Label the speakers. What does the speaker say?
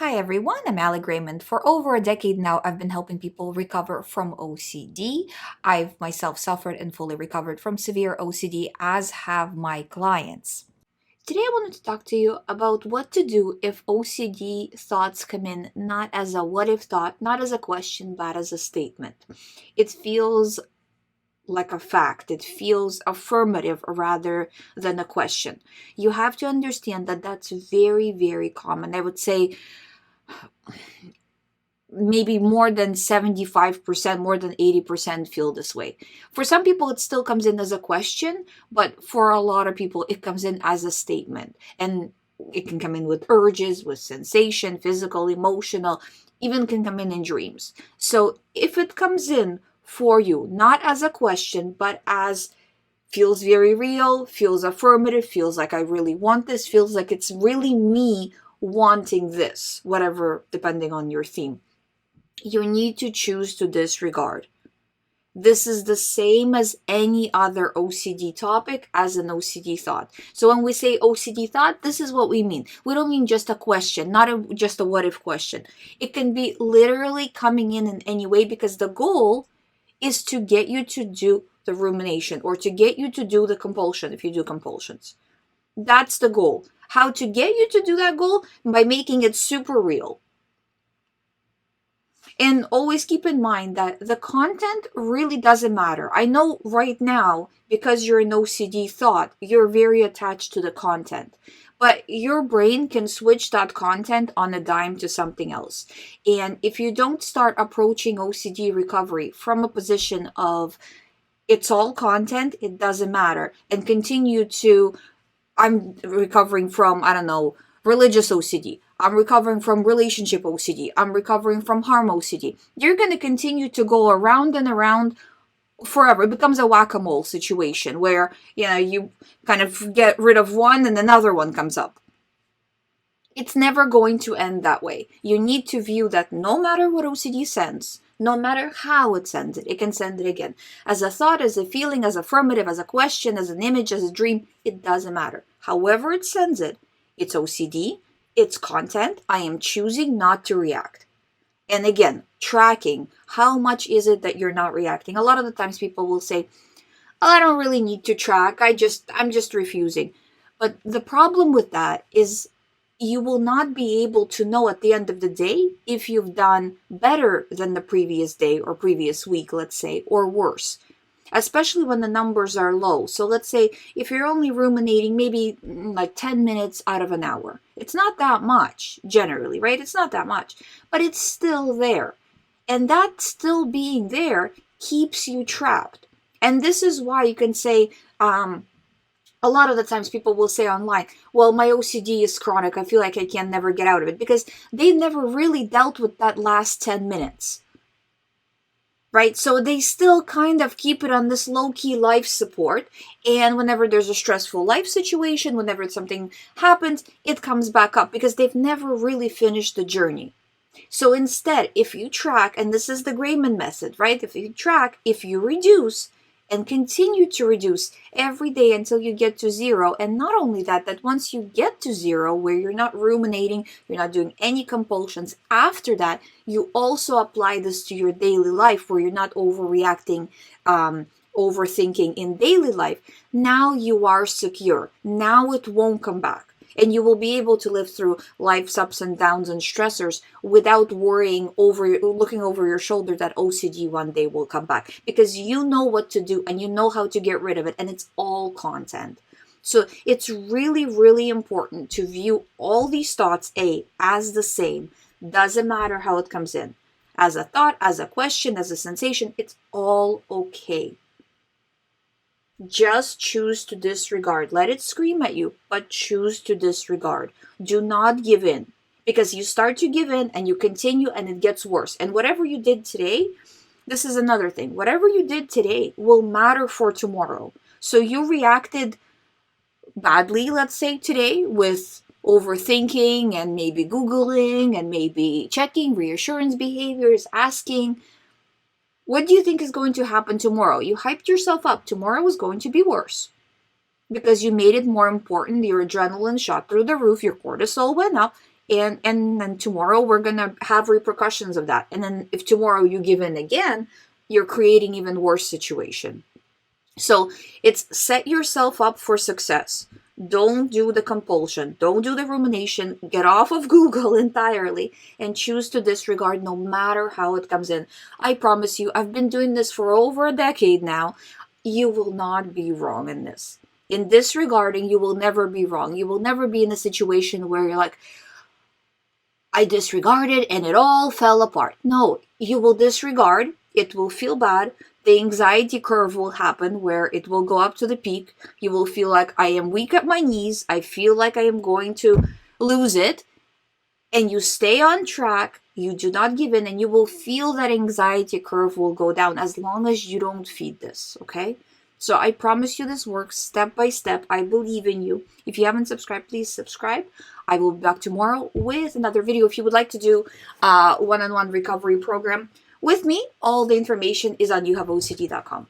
Speaker 1: Hi everyone, I'm GREYMOND. For over a decade now, I've been helping people recover from OCD. I've myself suffered and fully recovered from severe OCD, as have my clients. Today, I wanted to talk to you about what to do if OCD thoughts come in not as a what if thought, not as a question, but as a statement. It feels like a fact. It feels affirmative rather than a question. You have to understand that that's very, very common. I would say maybe more than 75%, more than 80% feel this way. For some people, it still comes in as a question, but for a lot of people, it comes in as a statement. And it can come in with urges, with sensation, physical, emotional, even can come in dreams. So if it comes in for you, not as a question, but as feels very real, feels affirmative, feels like I really want this, feels like it's really me wanting this, whatever, depending on your theme, you need to choose to disregard. This is the same as any other OCD topic as an OCD thought. So when we say OCD thought, this is what we mean. We don't mean just a question, not just a what if question. It can be literally coming in any way, because the goal is to get you to do the rumination or to get you to do the compulsion if you do compulsions. That's the goal. How to get you to do that goal? By making it super real. And always keep in mind that the content really doesn't matter. I know right now, because you're an OCD thought, you're very attached to the content. But your brain can switch that content on a dime to something else. And if you don't start approaching OCD recovery from a position of it's all content, it doesn't matter, and continue to, I'm recovering from, I don't know, religious OCD. I'm recovering from relationship OCD. I'm recovering from harm OCD. You're going to continue to go around and around forever. It becomes a whack-a-mole situation where, you kind of get rid of one and another one comes up. It's never going to end that way. You need to view that no matter what OCD sends, no matter how it sends it can send it again. As a thought, as a feeling, as affirmative, as a question, as an image, as a dream, it doesn't matter. However it sends it, it's OCD, it's content. I am choosing not to react. And again, tracking, how much is it that you're not reacting? A lot of the times people will say, oh, I don't really need to track. I'm just refusing. But the problem with that is you will not be able to know at the end of the day if you've done better than the previous day or previous week, let's say, or worse, especially when the numbers are low. So let's say if you're only ruminating maybe like 10 minutes out of an hour, it's not that much generally, right? It's not that much, but it's still there. And that still being there keeps you trapped. And this is why you can say, a lot of the times people will say online, well, my OCD is chronic. I feel like I can never get out of it, because they never really dealt with that last 10 minutes. Right? So they still kind of keep it on this low-key life support. And whenever there's a stressful life situation, whenever something happens, it comes back up because they've never really finished the journey. So instead, if you track, and this is the GREYMOND method, right? If you track, if you reduce and continue to reduce every day until you get to zero. And not only that, that once you get to zero, where you're not ruminating, you're not doing any compulsions, after that, you also apply this to your daily life, where you're not overreacting, overthinking in daily life. Now you are secure. Now it won't come back. And you will be able to live through life's ups and downs and stressors without worrying looking over your shoulder that OCD one day will come back, because you know what to do and you know how to get rid of it, and it's all content. So it's really, really important to view all these thoughts as the same. Doesn't matter how it comes in. As a thought, as a question, as a sensation, it's all okay. Just choose to disregard. Let it scream at you, but choose to disregard. Do not give in, because you start to give in and you continue and it gets worse. And whatever you did today, this is another thing. Whatever you did today will matter for tomorrow. So you reacted badly, let's say today, with overthinking and maybe Googling and maybe checking reassurance behaviors, asking, what do you think is going to happen tomorrow? You hyped yourself up. Tomorrow is going to be worse because you made it more important. Your adrenaline shot through the roof. Your cortisol went up. And then tomorrow we're gonna have repercussions of that. And then if tomorrow you give in again, you're creating even worse situation. So it's set yourself up for success. Don't do the compulsion. Don't do the rumination. Get off of Google entirely and choose to disregard no matter how it comes in. I promise you, I've been doing this for over a decade now. You will not be wrong in this. In disregarding, you will never be wrong. You will never be in a situation where you're like, I disregarded and it all fell apart. No, you will disregard. It will feel bad. The anxiety curve will happen where it will go up to the peak. You will feel like I am weak at my knees. I feel like I am going to lose it. And you stay on track. You do not give in, and you will feel that anxiety curve will go down as long as you don't feed this, okay? So I promise you this works step by step. I believe in you. If you haven't subscribed, please subscribe. I will be back tomorrow with another video. If you would like to do a one-on-one recovery program with me, all the information is on youhaveocd.com.